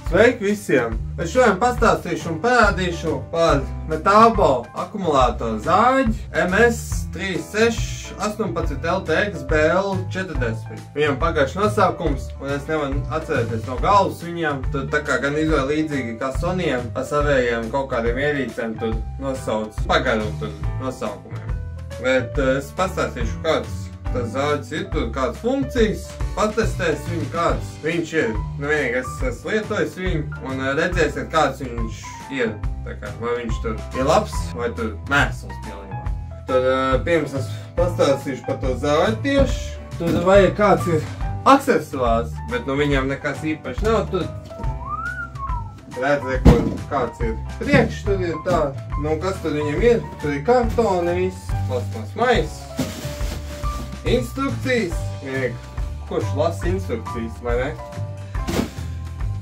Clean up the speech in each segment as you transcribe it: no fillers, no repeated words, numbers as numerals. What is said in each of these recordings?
Sveiki visiem! Es šodien pastāstīšu un parādīšu par Metabo akumulātoru zāģi MS3618LTX BL40. Viņam pagājuši nosaukums, un es nevaru atcerēties no galvas viņam. Tur tā kā gan izvēl līdzīgi kā Soniem, ar savējiem kaut kādiem ierīcēm tur nosauc pagaru tur nosaukumiem. Bet es pastāstīšu, kāds tas zāģis ir, tur kādas funkcijas, patestēs viņu, kāds viņš ir. Nu vienīgi es esmu lietojis viņu un redzēsiet, kāds viņš ir. Tā kā, vai viņš tur ir labs, vai tur mēsls pilnībā. Tad pirms es pastāstīšu par to zāģi tieši. Tur vajag kāds ir aksesuārs, bet nu viņam nekas īpaši nav. Tur redz, kāds ir priekš, tur ir tā. Nu kas tur viņam ir? Tur ir kartoni viss, plasmas maiss. Instrukcijas, kurš lasa instrukcijas, vai ne?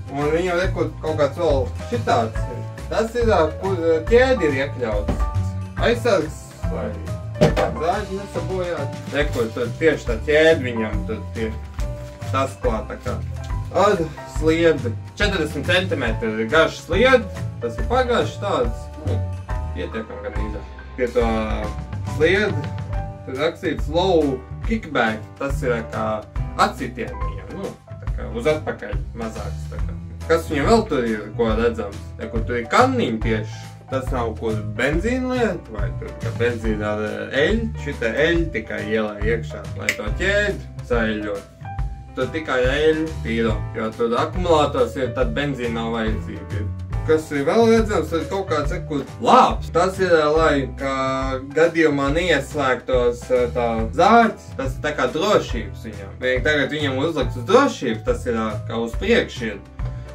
Un viņam kaut kāds vēl šitāds ir. Tas ir, kur ķēdi ir iekļauts. Aizsargs, lai zāģi nesabojāt. Tur tieši tā ķēdi viņam tur ir tas klāt tā kā. Ar sliedi, 40 cm garš sliedi, tas ir pagājuši tāds, pietiekam gan īzāk. Pie to sliedi, tur rakstīts low kickback, tas ir kā atsitieni viņam, tā kā uz atpakaļ mazāks. Kas viņam vēl tur ir, ko redzams? Kur tur ir kanniņi tieši, tas nav kur benzīna lieta, vai tur kā benzīna ar eļu, šita eļu tikai ielai iekšā, lai to ķēdi saeļot. Tur tikai eļu tīro, jo tur akumulātors ir, tad benzīna nav vajadzīga. Kas ir vēl redzams, ir kaut kāds lāps. Tas ir, lai kā gadījumā neieslēgtos tā zāģis, tas ir tā kā drošības viņam. Tagad viņam uzlikts uz drošību, tas ir kā uz priekšu ir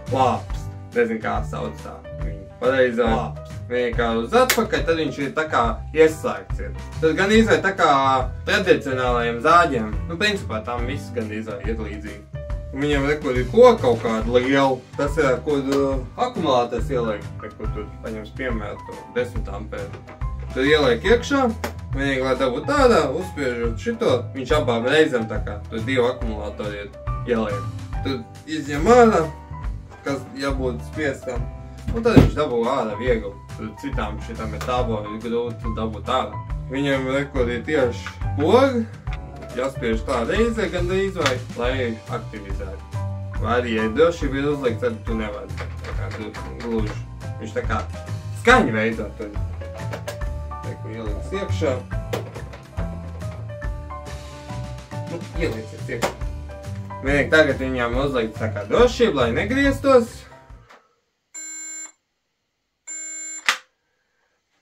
lāps. Nezinu, kā sauc tā viņu. Pareizā lāps. Viņa kā uz atpakaļ, tad viņš ir tā kā ieslēgts ir. Tad gan izvēl tā kā tradicionālajiem zāģiem. Nu, principā tam viss gan izvēl ir līdzīgi. Viņam rekur ir koka kaut kāda liela. Tas ir, kur akumulātors ieliek. Rekur tur paņems piemēru to 10 ampēru. Tur ieliek iekšā. Vienīgi, lai dabūtu tādā, uzspiežot šito, viņš abām reizēm tā kā. Tur 2 akumulātori ieliek. Tur izņem ārā, kas jābūt spiestam. Un tad viņš dabū ārā viegli. Tur citām šitām Metabo ir grūti dabūt ārā. Viņam rekur ir tieši pogi. Jāspiež tā reizē gandrīz vai, lai aktivizētu. Vai arī, ja drošība ir uzlikt, tad tu nevari. Tā kā gluži. Viņš tā kā skaņu veidot. Teiktu, ielicis iekšā. Nu, ielicis iekšā. Vienīgi tagad viņām uzlikt tā kā drošība, lai negrieztos.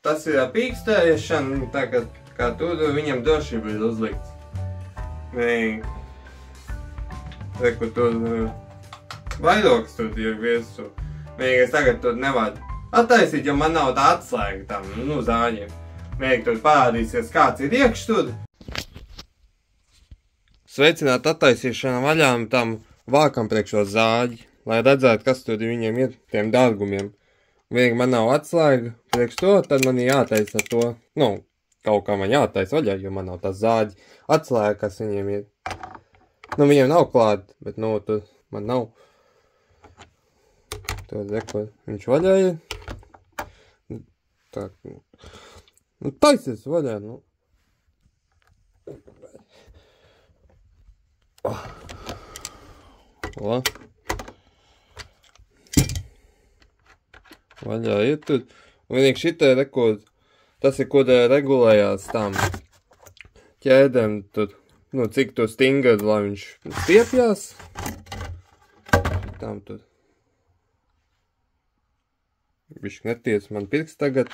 Tas ir pīkstējiešana, tagad kā tur viņam drošība ir uzlikts. Reku tur vairoks tur ir virsū. Vienīgi es tagad tur nevaru attaisīt, jo man nav tā atslēga tam, zāģiem. Vienīgi tur parādīsies, kāds ir iekš tur. Sveicināt attaisīšanu vaļām tam vākam priekšo zāģi, lai redzētu, kas tur viņiem ir, tiem dārgumiem. Vienīgi man nav atslēga priekš to, tad man ir jātaisa to, kaut kā man jātaisa vaļā, jo man nav tā zāģi atslēga, kas viņiem ir. Viņiem nav klāt, bet, tur man nav. Tur, rekur, viņš vaļā ir. Tā, taisies vaļā, Vaļā ir tur. Vienīgi šitai, rekur, tas ir, kur regulējās tām ķēdēm tur, cik to stingri, lai viņš stiepjās. Tam tur. Bišķi neties man pirksts tagad.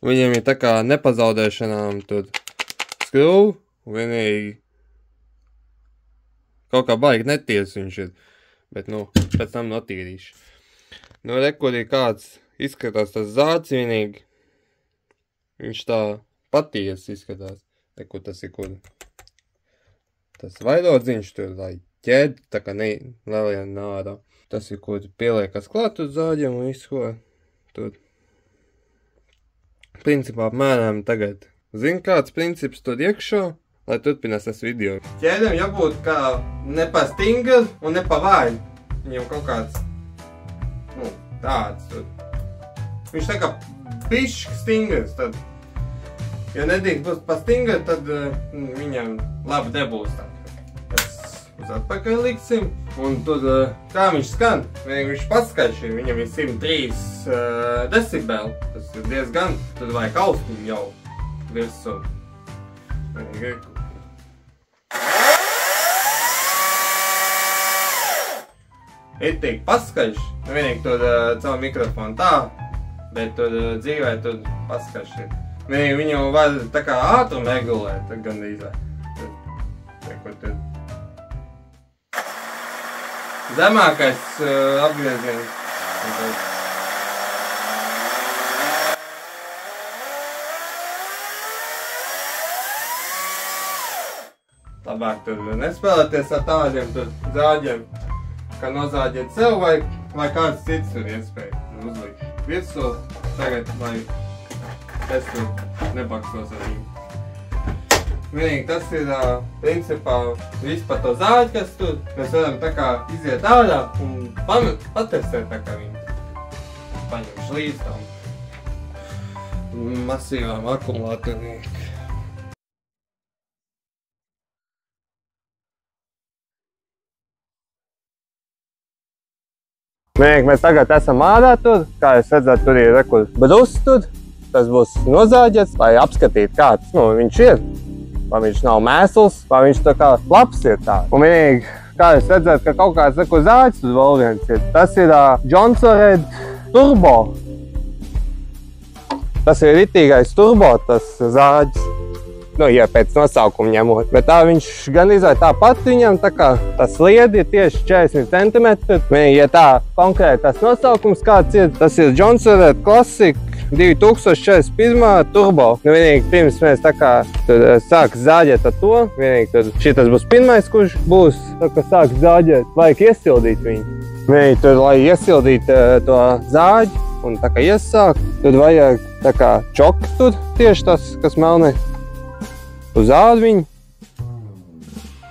Viņiem ir tā kā nepazaudēšanām tur skrūvu, un vienīgi kaut kā baigi neties viņš ir, bet, pēc tam notīrīšu. Rekur ir kāds izskatās tas zāds vienīgi, viņš tā patiesi izskatās. Rekur tas ir, kur tas vairodziņš tur, lai ķēdi tā kā nelien ārā. Tas ir, ko tu pieliekas klāt uz zāģiem un visu, ko tu principā apmēram tagad zini, kāds princips tur iekšā, lai turpinās tas video. Ķēdēm jābūt kā ne pa stingri un ne pa vāji. Viņam kaut kāds, tāds tur. Viņš tā kā bišķi stingrs, tad, ja nedrīkst būt pa stingri, tad viņam labi nebūs tā. Tas uz atpakaļ liksim, un tur, kā viņš skan, viņš pats skaļš ir, viņam ir 103 decibeli, tas ir diezgan, tad vajag austiņu jau virsū. Ir tik paskaļš, vienīgi tur caur mikrofonu tā, bet tur dzīvē tur paskaļš ir. Viņu var tā kā ātrumu regulēt, gandrīz vai. Zemākais apgrieziens. Labāk tur nespēlēties ar tādiem tur zāģiem, kā nozāģēt sev vai kāds cits tur iespēja uzlikt virsū. Tagad, lai es tur nebakstos ar viņu. Vienīgi tas ir, principā, viss par to zāģi, kas tur. Mēs varam tā kā iziet ārā un patestēt tā kā viņu. Paņemšu līdz tam masīvām akumulatoriem. Vienīgi mēs tagad esam ārā tur, kā jūs redzat, tur ir rekur brus tur. Tas būs nozāģets, lai apskatītu, kāds viņš ir. Vai viņš nav mēsls, vai viņš tā kā labs ir tā. Un vienīgi, kā jūs redzat, ka kaut kāds rekur zāģis tur vēl viens ir. Tas ir Johnson Turbo. Tas ir ritīgais turbo, tas zāģis. Ja pēc nosaukuma ņemot. Bet tā viņš gan izvēl tāpat viņam, tā kā tas sliedi ir tieši 40 cm. Ja tā konkrēti tas nosaukums kāds ir, tas ir Johnson Classic 2041 Turbo. Vienīgi pirms mēs tā kā sāks zāģēt ar to, vienīgi tur šitas būs pirmais, kurš būs, tā kā sāks zāģēt, vajag iesildīt viņu. Vienīgi tur, lai iesildītu to zāģi un tā kā iesākt, tad vajag tā kā čoki tur tieši tas, kas melnais. Uz ādu viņu.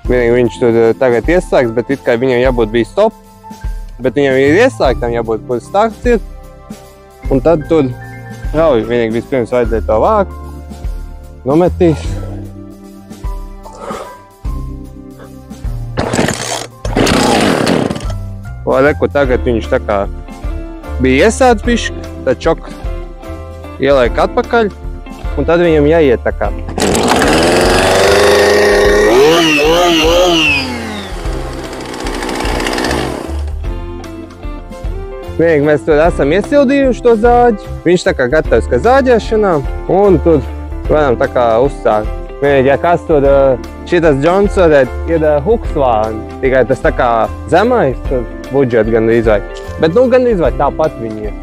Vienīgi viņš tur tagad ieslēgs, bet it kā viņam jābūt bija stop. Bet viņam ir ieslēgtam jābūt, kur starts ir. Un tad tur rauj. Vienīgi vispirms vajadzēja to vākt. Nometīs. Lai reku tagad viņš tā kā bija iesāds bišķi, tad čoks ieliek atpakaļ. Un tad viņam jāiet tā kā. Vienīgi mēs tur esam iesildījuši to zāģi. Viņš tā kā gatavs kā zāģēšanā. Un tur varam tā kā uzsākt. Vienīgi, ja kas tur šitas Johnson ir Huksvāni. Tikai tas tā kā zemais budžet gandrīz vai. Bet gandrīz vai tāpat viņi ir.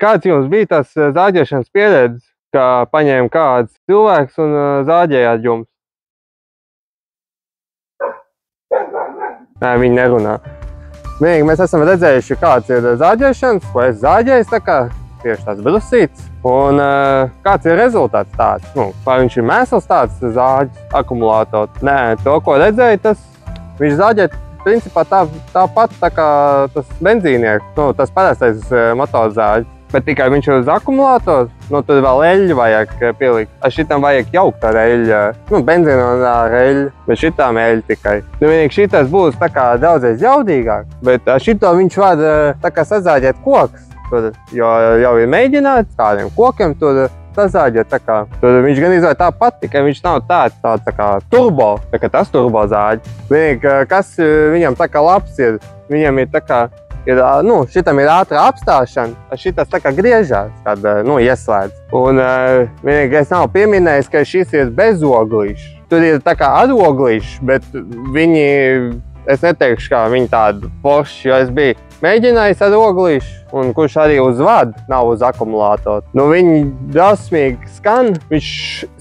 Kāds jums bija tas zāģēšanas pieredzes, kā paņēma kāds cilvēks un zāģējāt jums? Nē, viņi nerunā. Vienīgi mēs esam redzējuši, kāds ir zāģēšanas, ko es zāģēju, tā kā tieši tāds brusīts. Un kāds ir rezultāts tāds? Nu, vai viņš ir mēsls tāds zāģis akumulātors? Nē, to, ko redzēju, tas viņš zāģē principā tāpat tā kā tas benzīnieks, nu, tas parastais motorzāģis. Bet tikai viņš ir uz akumulātoru, nu, tur vēl eļļu vajag pielikt. Ar šitam vajag jaukt ar eļļu, nu, benzīnu ar eļļu, bet šitām eļļu tikai. Nu, vienīgi šitas būs tā kā daudzreiz jaudīgāk, bet ar šito viņš var tā kā sazāģēt koks. Tur jau ir mēģināts kādiem kokiem tur sazāģēt, tā kā tur viņš gan izvēl tāpat, tikai viņš nav tāds tā kā turbo, tā kā tas turbo zāģi. Vienīgi, kas viņam tā kā labs ir, viņam ir tā kā, šitam ir ātra apstāšana, šitas tā kā griežās, kad, ieslēdz. Un vienīgi es nav pieminējis, ka šis ir bez oglīšu. Tur ir tā kā ar oglīšu, bet viņi, es neteikšu, kā viņi tādu forši, jo es biju mēģinājis ar oglīšu, un kurš arī uz vadu, nav uz akumulātoru. Nu, viņi drausmīgi skan, viņš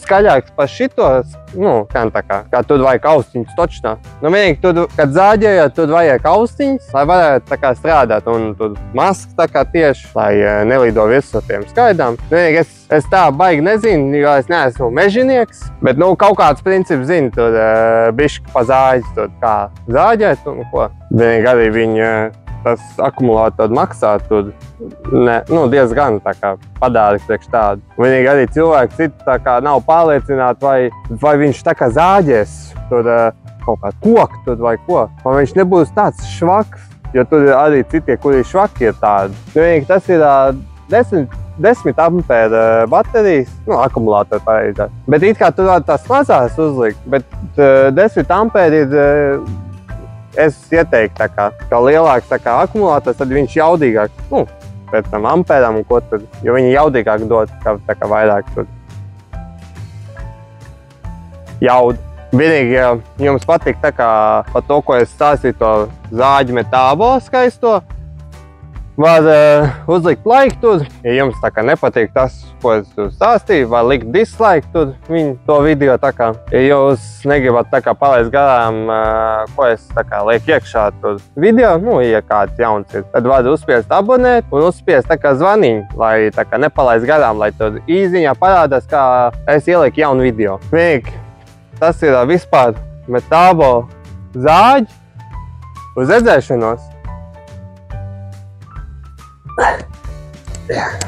skaļāks par šito, skan tā kā tur vajag austiņas točnā. Nu, vienīgi tur, kad zāģējot, tur vajag austiņas, lai varētu tā kā strādāt, un tur maska tā kā tieši, lai nelido visu tiem skaidām. Vienīgi es tā baigi nezinu, jo es neesmu mežinieks, bet, kaut kāds princips zinu, tur bišķi pa zāģis, tur kā zāģēt, un ko. Vienīgi arī viņi tas akumulātori maksā tur diezgan tā kā padārgs priekš tādu. Vienīgi arī cilvēki citi tā kā nav pārliecināti, vai viņš tā kā zāģēs tur kaut kā koku tur vai ko. Vai viņš nebūs tāds švaks, jo tur ir arī citie, kuri švaki ir tādi. Vienīgi tas ir 10 ampēra baterijas, akumulātori pareizāk. Bet it kā tur var tās mazās uzlikt, bet 10 ampēri ir es ieteiktu tā kā lielāks tā kā akumulātors, tad viņš jaudīgāks, pēc tam ampēram un ko tad, jo viņi jaudīgāk dod tā kā vairāk tur jaudu. Vienīgi, ja jums patīk tā kā par to, ko es stāstīju, to zāģi metābo skaisto, var uzlikt like tur. Ja jums tā kā nepatīk tas, ko es stāstīju, var likt dislike tur to video tā kā. Ja jūs negribat tā kā palaist garām, ko es tā kā lieku iekšā tur video, ja kāds jauns ir, tad var uzspiest abonēt un uzspiest tā kā zvaniņu, lai tā kā nepalaist garām, lai tur īziņā parādās, kā es ielieku jaunu video. Vienīgi, tas ir vispār metābo zāģi. Uz redzēšanos! Yeah.